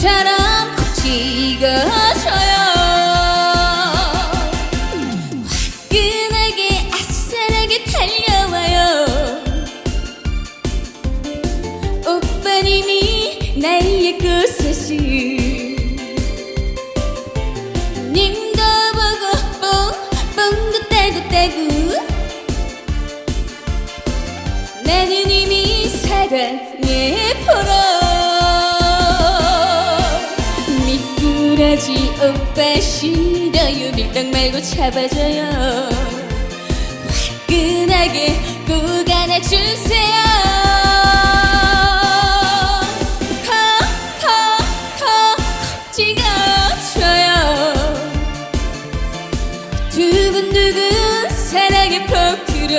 포크처럼 콕 찍어줘요. 화끈하게 아싸하게 달려와요. 오빠님이 나의 꽃사슴, 님도 보고 뽕도 따고 나는 이미 사랑의 포로. 미꾸라지 오빠 싫어요. 밀당 말고 잡아줘요. 화끈하게 꼭 안아주세요. 콕콕콕콕 찍어줘요. 두근두근 사랑의 포크로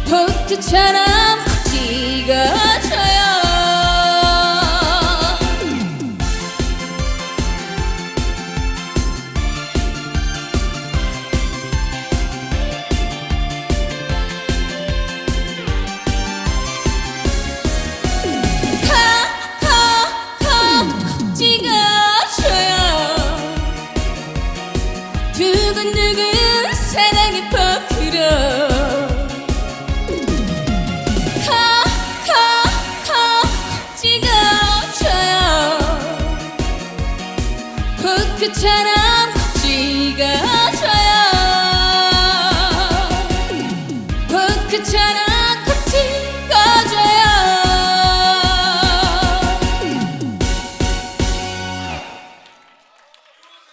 포크처럼 콕 찍어줘요. 콕콕콕 찍어줘요. 두근두근 사랑의 포크로 포크처럼 콕 찍어줘요. 포크처럼